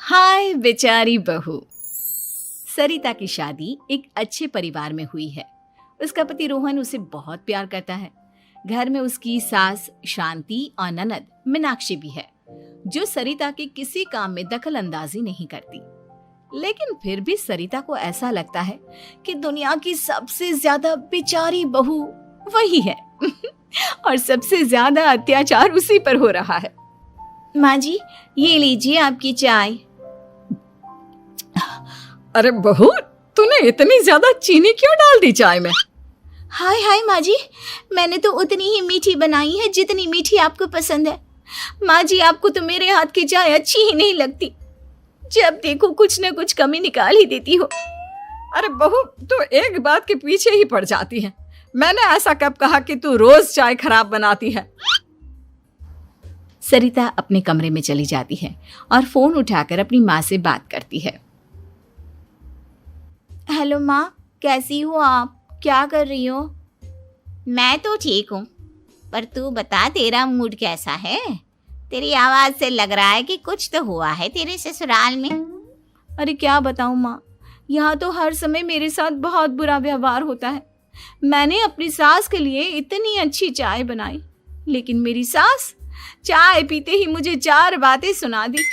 हाय बेचारी बहू। सरिता की शादी एक अच्छे परिवार में हुई है। उसका पति रोहन उसे बहुत प्यार करता है। घर में उसकी सास शांति और ननद मीनाक्षी भी है, जो सरिता के किसी काम में दखल अंदाजी नहीं करती। लेकिन फिर भी सरिता को ऐसा लगता है कि दुनिया की सबसे ज्यादा बेचारी बहू वही है और सबसे ज्यादा अत्याचार उसी पर हो रहा है। माँ जी, ये लीजिए आपकी चाय। अरे बहू, तूने इतनी ज्यादा चीनी क्यों डाल दी चाय में? हाय हाय माँ जी, मैंने तो उतनी ही मीठी बनाई है जितनी मीठी आपको पसंद है। माँ जी, आपको तो मेरे हाथ की चाय अच्छी ही नहीं लगती। जब देखो कुछ न कुछ कमी निकाल ही देती हो। अरे बहू, तू एक बात के पीछे ही पड़ जाती है। मैंने ऐसा कब कहा कि तू रोज चाय खराब बनाती है? सरिता अपने कमरे में चली जाती है और फोन उठाकर अपनी माँ से बात करती है। हेलो माँ, कैसी हो आप? क्या कर रही हो? मैं तो ठीक हूँ, पर तू बता, तेरा मूड कैसा है? तेरी आवाज से लग रहा है कि कुछ तो हुआ है तेरे ससुराल में। अरे क्या बताऊँ माँ, यहाँ तो हर समय मेरे साथ बहुत बुरा व्यवहार होता है। मैंने अपनी सास के लिए इतनी अच्छी चाय बनाई, लेकिन मेरी सास चाय पीते ही मुझे 4 बातें सुना दी।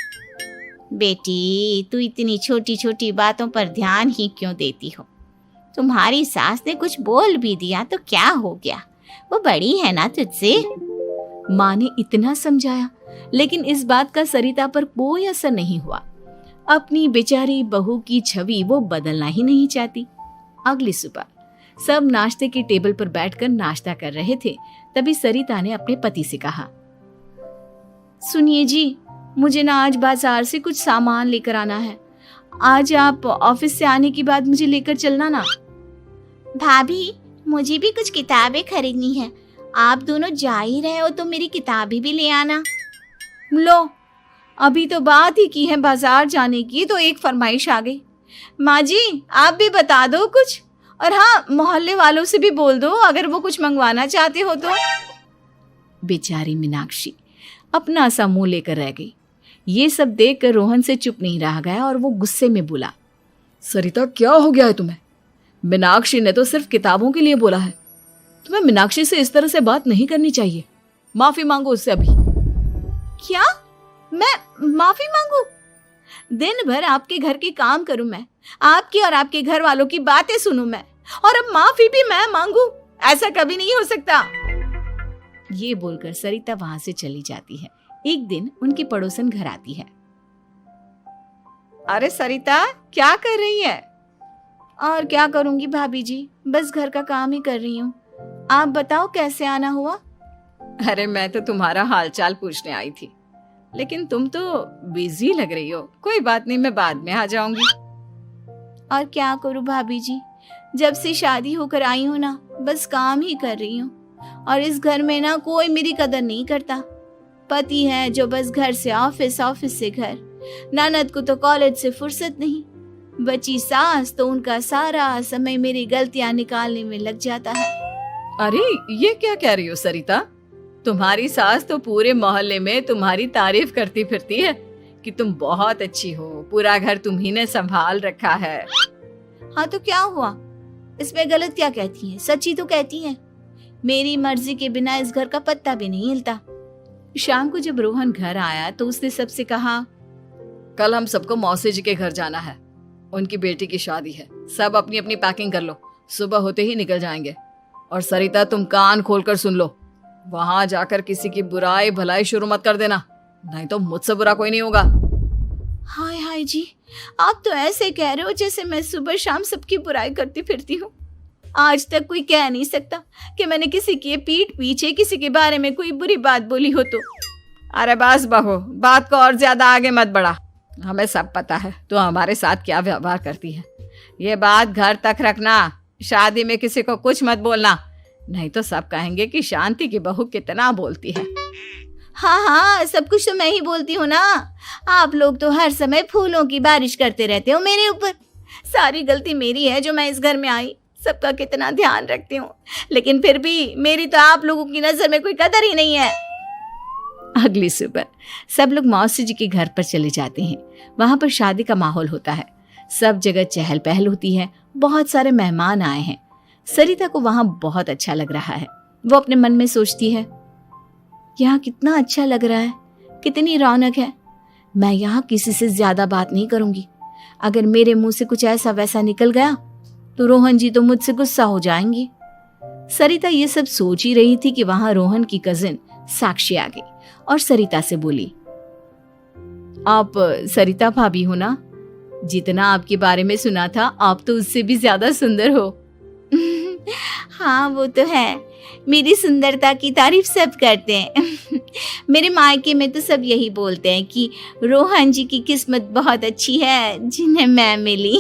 बेटी, तू इतनी छोटी छोटी बातों पर ध्यान ही क्यों देती हो? तुम्हारी सास ने कुछ बोल भी दिया तो क्या हो गया, वो बड़ी है ना तुझसे। माँ ने इतना समझाया, लेकिन इस बात का सरिता पर कोई असर नहीं हुआ। अपनी बेचारी बहू की छवि वो बदलना ही नहीं चाहती। अगली सुबह सब नाश्ते की टेबल पर बैठकर नाश्ता कर रहे थे, तभी सरिता ने अपने पति से कहा, सुनिए जी, मुझे ना आज बाजार से कुछ सामान लेकर आना है। आज आप ऑफिस से आने के बाद मुझे लेकर चलना ना। भाभी, मुझे भी कुछ किताबें खरीदनी है। आप दोनों जा ही रहे हो तो मेरी किताबें भी ले आना। लो, अभी तो बात ही की है बाजार जाने की, तो एक फरमाइश आ गई। माँ जी, आप भी बता दो कुछ, और हाँ, मोहल्ले वालों से भी बोल दो अगर वो कुछ मंगवाना चाहते हो तो। बेचारी मीनाक्षी अपना सा मुंह लेकर रह गई। ये सब देखकर रोहन से चुप नहीं रह गया और वो गुस्से में बोला, सरिता, क्या हो गया है तुम्हें? मीनाक्षी ने तो सिर्फ किताबों के लिए बोला है। तुम्हें मीनाक्षी से इस तरह से बात नहीं करनी चाहिए। माफी मांगो उससे अभी। क्या? मैं माफी मांगू? दिन भर आपके घर के काम करूं मैं, आपकी और आपके घर वालों की बातें सुनूं मैं, और अब माफी भी मैं मांगू? ऐसा कभी नहीं हो सकता। ये बोलकर सरिता वहां से चली जाती है। एक दिन उनकी पड़ोसन घर आती है। अरे सरिता, क्या कर रही है? और क्या करूंगी भाभी जी, बस घर का काम ही कर रही हूँ। आप बताओ कैसे आना हुआ? अरे मैं तो तुम्हारा हालचाल पूछने आई थी, लेकिन तुम तो बिजी लग रही हो। कोई बात नहीं, मैं बाद में आ जाऊंगी। और क्या करूं भाभी जी, जब से शादी होकर आई हूँ ना, बस काम ही कर रही हूँ। और इस घर में ना कोई मेरी कदर नहीं करता। पति है जो बस घर से ऑफिस, ऑफिस से घर। ननद को तो कॉलेज से फुर्सत नहीं। बची सास तो उनका सारा समय मेरी गलतियां निकालने में लग जाता है। अरे ये क्या कह रही हो सरिता? तुम्हारी सास तो पूरे मोहल्ले में तुम्हारी तारीफ करती फिरती है कि तुम बहुत अच्छी हो, पूरा घर तुम्ही ने संभाल रखा है। हाँ तो क्या हुआ, इसमें गलत क्या कहती है? सच्ची तो कहती है। मेरी मर्जी के बिना इस घर का पत्ता भी नहीं हिलता। शाम को जब रोहन घर आया तो उसने सबसे कहा, कल हम सबको मौसी जी के घर जाना है। उनकी बेटी की शादी है। सब अपनी अपनी पैकिंग कर लो, सुबह होते ही निकल जाएंगे। और सरिता, तुम कान खोलकर सुन लो, वहां जाकर किसी की बुराई भलाई शुरू मत कर देना, नहीं तो मुझसे बुरा कोई नहीं होगा। हाय हाय जी, आप तो ऐसे कह रहे हो जैसे मैं सुबह शाम सबकी बुराई करती फिरती हूँ। आज तक कोई कह नहीं सकता कि मैंने किसी की पीठ पीछे किसी के बारे में कोई बुरी बात बोली हो तो। अरे बस बहू, बात को और ज्यादा आगे मत बढ़ा। हमें सब पता है तो हमारे साथ क्या व्यवहार करती है। ये बात घर तक रखना, शादी में किसी को कुछ मत बोलना, नहीं तो सब कहेंगे कि शांति की बहू कितना बोलती है। हाँ हाँ, सब कुछ तो मैं ही बोलती हूँ ना। आप लोग तो हर समय फूलों की बारिश करते रहते हो मेरे ऊपर। सारी गलती मेरी है जो मैं इस घर में आई। सबका कितना ध्यान रखती हूँ, लेकिन फिर भी मेरी तो आप लोगों की नजर में कोई कदर ही नहीं है। अगली सुबह सब लोग मौसी जी के घर पर चले जाते हैं। वहां पर शादी का माहौल होता है, सब जगह चहल पहल होती है, बहुत सारे मेहमान आए हैं। सरिता को वहां बहुत अच्छा लग रहा है। वो अपने मन में सोचती है, यहाँ कितना अच्छा लग रहा है, कितनी रौनक है। मैं यहाँ किसी से ज्यादा बात नहीं करूंगी। अगर मेरे मुंह से कुछ ऐसा वैसा निकल गया तो रोहन जी तो मुझसे गुस्सा हो जाएंगी। सरिता ये सब सोच ही रही थी कि वहां रोहन की कजिन साक्षी आ गई और सरिता से बोली, आप सरिता भाभी हो ना? जितना आपके बारे में सुना था आप तो उससे भी ज्यादा सुंदर हो। हाँ वो तो है, मेरी सुंदरता की तारीफ सब करते हैं। मेरे मायके में तो सब यही बोलते हैं कि रोहन जी की किस्मत बहुत अच्छी है जिन्हें मैं मिली।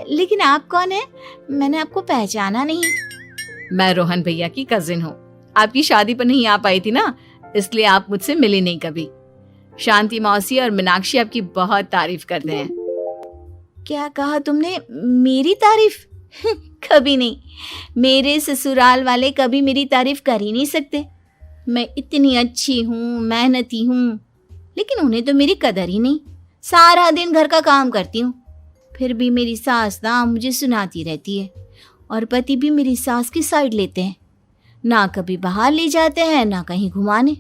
लेकिन आप कौन है? मैंने आपको पहचाना नहीं। मैं रोहन भैया की कजिन हूँ। आपकी शादी पर नहीं आ पाई थी ना, इसलिए आप मुझसे मिली नहीं कभी। शांति मौसी और मीनाक्षी आपकी बहुत तारीफ करते हैं। क्या कहा तुमने? मेरी तारीफ? कभी नहीं। मेरे ससुराल वाले कभी मेरी तारीफ कर ही नहीं सकते। मैं इतनी अच्छी हूँ, मेहनती हूँ, लेकिन उन्हें तो मेरी कदर ही नहीं। सारा दिन घर का काम करती हूँ, फिर भी मेरी सास ना मुझे सुनाती रहती है और पति भी मेरी सास की साइड लेते हैं। ना कभी बाहर ले जाते हैं ना कहीं घुमाने।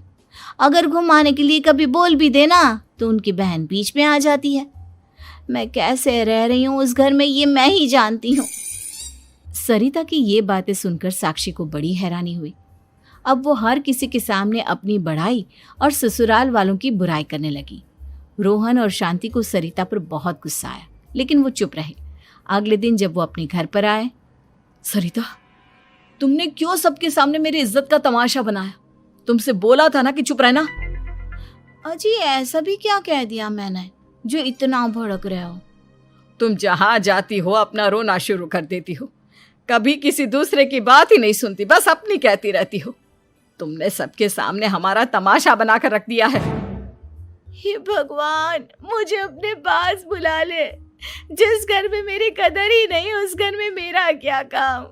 अगर घुमाने के लिए कभी बोल भी देना तो उनकी बहन बीच में आ जाती है। मैं कैसे रह रही हूँ उस घर में ये मैं ही जानती हूँ। सरिता की ये बातें सुनकर साक्षी को बड़ी हैरानी हुई। अब वो हर किसी के सामने अपनी बड़ाई और ससुराल वालों की बुराई करने लगी। रोहन और शांति को सरिता पर बहुत गुस्सा आया, लेकिन वो चुप रहे। अगले दिन जब वो अपने घर पर आए, सरिता, तुमने क्यों सबके सामने मेरी इज्जत का तमाशा बनाया? तुमसे बोला था ना कि चुप रहना। अजी ऐसा भी क्या कह दिया मैंने जो इतना भड़क रहे हो? तुम जहां जाती हो अपना रोना शुरू कर देती हो, कभी किसी दूसरे की बात ही नहीं सुनती, बस अपनी कहती रहती हो। तुमने सबके सामने हमारा तमाशा बनाकर रख दिया है। हे भगवान, मुझे अपने पास बुला ले। जिस घर में मेरी कदर ही नहीं उस घर में मेरा क्या काम?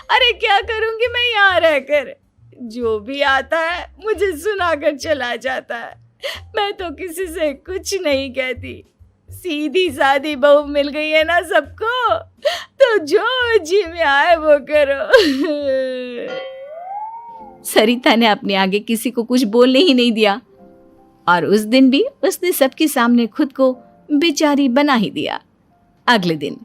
अरे क्या करूंगी मैं यहाँ रहकर? जो भी आता है मुझे सुनाकर चला जाता है। मैं तो किसी से कुछ नहीं कहती। सीधी सादी बहू मिल गई है ना सबको, तो जो जी में आए वो करो। सरिता ने अपने आगे किसी को कुछ बोलने ही नहीं दिया और उस दिन भी उसने सबके सामने खुद को बेचारी बना ही दिया। अगले दिन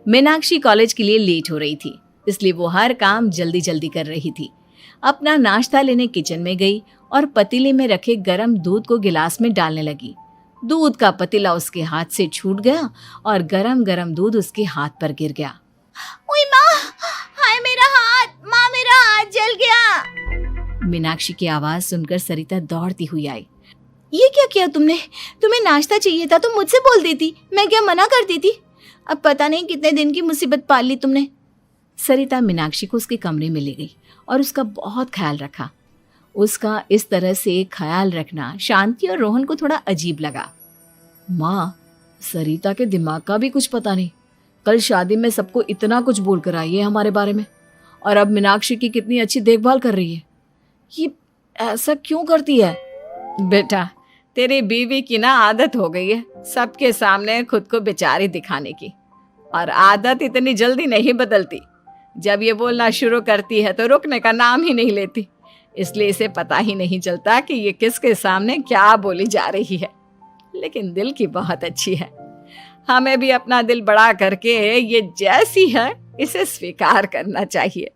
मीनाक्षी कॉलेज के लिए लेट हो रही थी, इसलिए वो हर काम जल्दी जल्दी कर रही थी। अपना नाश्ता लेने किचन में गई और पतीले में रखे गरम दूध को गिलास में डालने लगी। दूध का पतीला उसके हाथ से छूट गया और गरम गरम दूध उसके हाथ पर गिर गया। ओए माँ, हाय मेरा हाथ, माँ मेरा हाथ जल गया। मीनाक्षी की आवाज सुनकर सरिता दौड़ती हुई आई। ये क्या किया तुमने? तुम्हें नाश्ता चाहिए था तो मुझसे बोल देती, मैं क्या मना करती थी? अब पता नहीं कितने दिन की मुसीबत पाल ली तुमने। सरिता मीनाक्षी को उसके कमरे में ले गई और उसका बहुत ख्याल रखा। उसका इस तरह से ख्याल रखना शांति और रोहन को थोड़ा अजीब लगा। माँ, सरिता के दिमाग का भी कुछ पता नहीं। कल शादी में सबको इतना कुछ बोल कर आई है हमारे बारे में, और अब मीनाक्षी की कितनी अच्छी देखभाल कर रही है। ये ऐसा क्यों करती है? बेटा, तेरी बीवी की ना आदत हो गई है सबके सामने खुद को बेचारी दिखाने की, और आदत इतनी जल्दी नहीं बदलती। जब ये बोलना शुरू करती है तो रुकने का नाम ही नहीं लेती, इसलिए इसे पता ही नहीं चलता कि ये किसके सामने क्या बोली जा रही है। लेकिन दिल की बहुत अच्छी है। हमें भी अपना दिल बड़ा करके ये जैसी है इसे स्वीकार करना चाहिए।